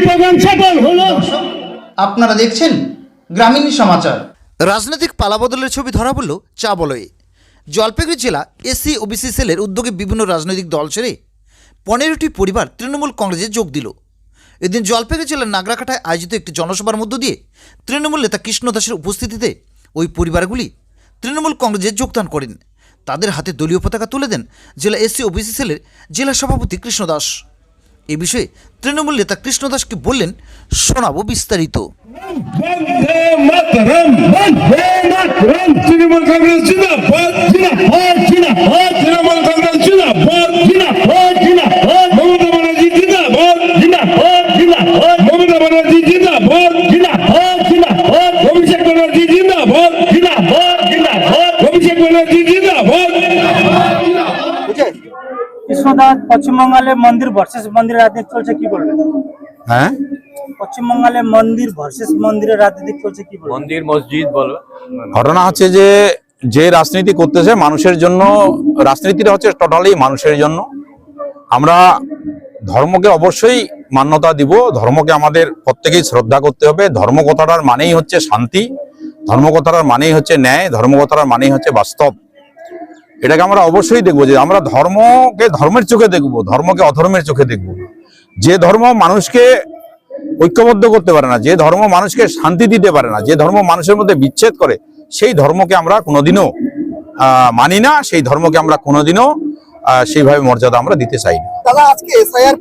Programme সফল হলো। আপনারা দেখছেন গ্রামীণ সমাচার। রাজনৈতিক পালাবদলের ছবি ধরা পড়ল চা বলয়ে। জলপাইগুড়ি জেলা এসসি ওবিসি সেলের উদ্যোগে বিভিন্ন রাজনৈতিক দল ছেড়ে 15টি পরিবার তৃণমূল কংগ্রেসে যোগ দিল। এদিন জলপাইগুড়ি জেলার নাগরাকাটায় আয়োজিত একটি জনসভার মধ্য দিয়ে তৃণমূল নেতা কৃষ্ণ দাসের উপস্থিতিতে ওই পরিবারগুলি তৃণমূল কংগ্রেসে যোগদান করেন। তাদের হাতে দলীয় পতাকা তুলে দেন জেলা এসসি ওবিসি সেলের জেলা সভাপতি কৃষ্ণ দাস। এ বিষয়ে তৃণমূল নেতা কৃষ্ণ দাসকে বললেন, শোনাবো বিস্তারিত। বন্দে মাতরম, বন্দে মাতরম। তৃণমূল কংগ্রেস জিন্দাবাদ, জিন্দাবাদ, জিন্দাবাদ। তৃণমূল কংগ্রেস জিন্দাবাদ, জিন্দাবাদ, জিন্দাবাদ। মমতা ব্যানার্জি জিন্দাবাদ, জিন্দাবাদ, জিন্দাবাদ। মমতা ব্যানার্জি জিন্দাবাদ, জিন্দাবাদ, জিন্দাবাদ। অভিষেক ব্যানার্জি জিন্দাবাদ, জিন্দাবাদ, জিন্দাবাদ। অভিষেক ব্যানার্জি জিন্দাবাদ। কৃষ্ণদাস, পশ্চিমবঙ্গে মন্দির ভার্সেস মন্দিরের রাজনীতি চলছে, কি বলবেন? হ্যাঁ, পশ্চিমবঙ্গে মন্দির ভার্সেস মন্দিরের রাজনীতি চলছে, কি বলবেন? মন্দির মসজিদ বলো। ঘটনা হচ্ছে যে রাজনীতি করতেছে মানুষের জন্য, রাজনীতিটা হচ্ছে টোটালি মানুষের জন্য। আমরা ধর্মকে অবশ্যই মান্যতা দিব, ধর্মকে আমাদের প্রত্যেকেই শ্রদ্ধা করতে হবে। ধর্ম কথাটার মানেই হচ্ছে শান্তি, ধর্ম কথাটার মানেই হচ্ছে ন্যায়, ধর্ম কথাটার মানেই হচ্ছে বাস্তব। এটাকে আমরা অবশ্যই দেখবো যে আমরা ধর্মকে ধর্মের চোখে দেখবো, ধর্মকে অধর্মের চোখে দেখবো। যে ধর্ম মানুষকে ঐক্যবদ্ধ করতে পারে না, যে ধর্ম মানুষকে শান্তি দিতে পারে না, যে ধর্ম মানুষের মধ্যে বিচ্ছেদ করে, সেই ধর্মকে আমরা কোনোদিনও মানি না, সেই ধর্মকে আমরা কোনোদিনও সেইভাবে মর্যাদা আমরা দিতে চাই না। দাদা, আজকে এসআইআর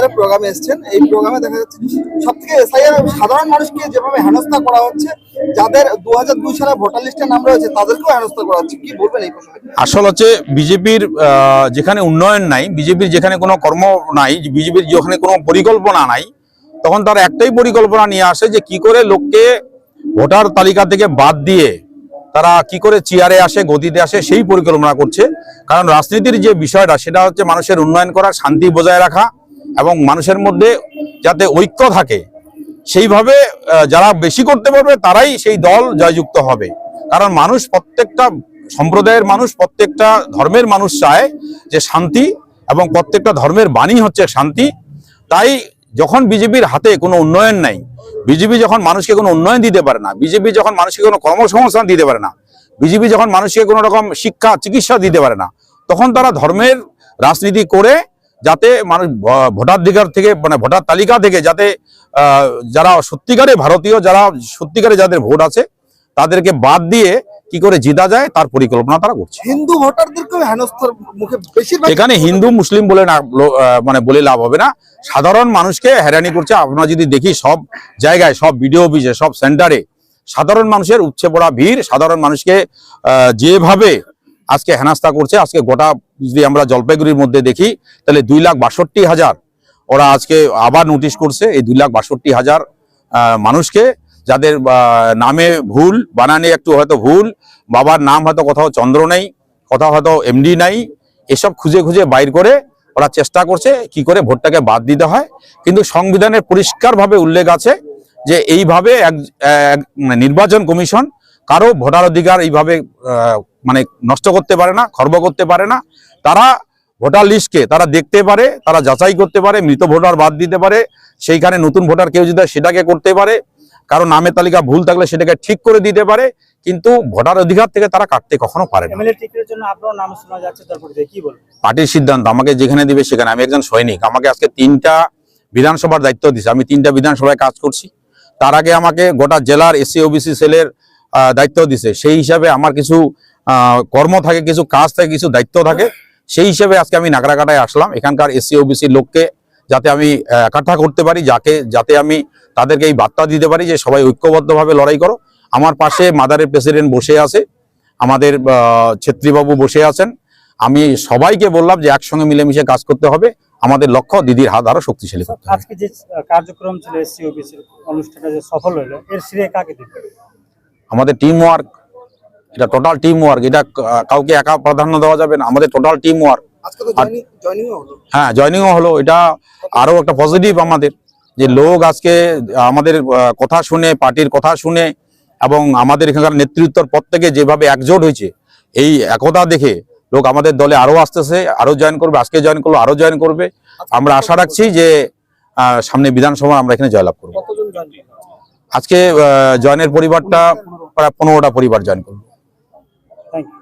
এর প্রোগ্রামে এসেছেন। এই প্রোগ্রামে দেখা যাচ্ছে সবথেকে এসআইআর সাধারণ মানুষকে যেভাবে হেনস্থা করা হচ্ছে, যাদের 2002 সালে ভোটার লিস্টে নাম রয়েছে তাদেরকেও হেনস্থা করা হচ্ছে, কি বলবেন এই প্রসঙ্গে? আসল হচ্ছে বিজেপির যেখানে উন্নয়ন নাই, বিজেপির যেখানে কোনো কর্ম নাই, বিজেপির যেখানে কোনো পরিকল্পনা নাই, তখন তারা একটাই পরিকল্পনা নিয়ে আসে যে কি করে লোককে ভোটার তালিকা থেকে বাদ দিয়ে তারা কি করে চেয়ারে আসে, গদিতে আসে, সেই পরিকল্পনা করছে। কারণ রাজনীতির যে বিষয়টা সেটা হচ্ছে মানুষের উন্নয়ন করা, শান্তি বজায় রাখা এবং মানুষের মধ্যে যাতে ঐক্য থাকে, সেইভাবে যারা বেশি করতে পারবে তারাই সেই দল জয়যুক্ত হবে। কারণ মানুষ, প্রত্যেকটা সম্প্রদায়ের মানুষ, প্রত্যেকটা ধর্মের মানুষ চায় যে শান্তি, এবং প্রত্যেকটা ধর্মের বাণী হচ্ছে শান্তি। তাই যখন বিজেপির হাতে কোনো উন্নয়ন নাই, বিজেপি যখন মানুষকে কোনো উন্নয়ন দিতে পারে না, বিজেপি যখন মানুষকে কোনো কর্মসংস্থান দিতে পারে না, বিজেপি যখন মানুষকে কোনো রকম শিক্ষা চিকিৎসা দিতে পারে না, তখন তারা ধর্মের রাজনীতি করে যাতে মানুষ ভোটাধিকার থেকে, মানে ভোটার তালিকা থেকে যাতে যারা সত্যিকারে ভারতীয়, যারা সত্যিকারে যাদের ভোট আছে তাদেরকে বাদ দিয়ে কি করে জিতা যায় তার পরিকল্পনা তারা করছে। হিন্দু ভোটারদেরকেও হেনস্থার মুখে বেশিরভাগ। এখানে হিন্দু মুসলিম বলে না, মানে বলে লাভ হবে না, সাধারণ মানুষকে হয়রানি করছে। আমরা যদি দেখি সব জায়গায়, সব বিডিও অফিসে, সব সেন্টারে সাধারণ মানুষের উপচে পড়া ভিড়, সাধারণ মানুষকে যেভাবে আজকে হেনস্থা করছে। আজকে গোটা যদি আমরা জলপাইগুড়ির মধ্যে দেখি তাহলে 2,62,000 ওরা আজকে আবার নোটিশ করছে। এই 2,62,000 মানুষকে, যাদের নামে ভুল, বানানে একটু হয়তো ভুল, বাবার নাম হয়তো কোথাও চন্দ্র নেই, কোথাও হয়তো এমডি নাই, এসব খুঁজে খুঁজে বাইর করে ওরা চেষ্টা করছে কি করে ভোটটাকে বাদ দিতে হয়। কিন্তু সংবিধানের পরিষ্কারভাবে উল্লেখ আছে যে এইভাবে নির্বাচন কমিশন কারো ভোটার অধিকার এইভাবে মানে নষ্ট করতে পারে না, খর্ব করতে পারে না। তারা ভোটার লিস্টকে তারা দেখতে পারে, তারা যাচাই করতে পারে, মৃত ভোটার বাদ দিতে পারে, সেইখানে নতুন ভোটার কেউ যদি সেটাকে করতে পারে, কারণ নামের তালিকা ভুল থাকলে সেটাকে ঠিক করে দিতে পারে, কিন্তু ভোটার অধিকার থেকে তারা কাটতে কখনো পারে না। পার্টির সিদ্ধান্ত, আমাকে যেখানে দিবে সেখানে। আমি একজন সৈনিক, আমাকে আজকে 3টা বিধানসভার দায়িত্ব দিছে, আমি 3টা বিধানসভায় কাজ করছি। তার আগে আমাকে গোটা জেলার এসসি ওবিসি সেলের দায়িত্ব দিছে। সেই হিসাবে আমার কিছু কর্ম থাকে, কিছু কাজ থাকে, কিছু দায়িত্ব থাকে। সেই হিসাবে আজকে আমি নাগরাকাটায় আসলাম, এখানকার এসসি ওবিসি লোককে যাতে আমি একাঠা করতে পারি, যাতে আমি তাদেরকে এই বার্তা দিতে পারি যে সবাই ঐক্যবদ্ধভাবে লড়াই করো। আমার পাশে মাদারের প্রেসিডেন্ট বসে আছে, আমাদের ছেত্রীবাবু বসে আছেন। আমি সবাইকে বললাম যে একসঙ্গে মিলেমিশে কাজ করতে হবে, আমাদের লক্ষ্য দিদির হাত আরো শক্তিশালী করতে হবে। আজকে যে কার্যক্রম ছিল এসসি ওবিসির অনুষ্ঠানটা যে সফল হলো, এর শ্রেয় কাকে দিবেন? আমাদের টিম ওয়ার্ক, এটা টোটাল টিম ওয়ার্ক, এটা কাউকে একা প্রাধান্য দেওয়া যাবে না, আমাদের টোটাল টিম ওয়ার্ক। হ্যাঁ, জয়নিংও হলো, এটা আরো একটা পজিটিভ আমাদের, যে লোক আজকে আমাদের কথা শুনে, পার্টির কথা শুনে, এবং আমাদের এখানকার নেতৃত্বর প্রত্যেকে যেভাবে একজোট হয়েছে, এই একতা দেখে লোক আমাদের দলে আরো আসতেছে, আরো জয়েন করবে, আজকে জয়েন করলো, আরো জয়েন করবে। আমরা আশা রাখছি যে সামনে বিধানসভা আমরা এখানে জয়লাভ করবো। কতজন জয়েন করবে? আজকে জয়েনের পরিবারটা প্রায় 15টা পরিবার জয়েন করবো। Thank you.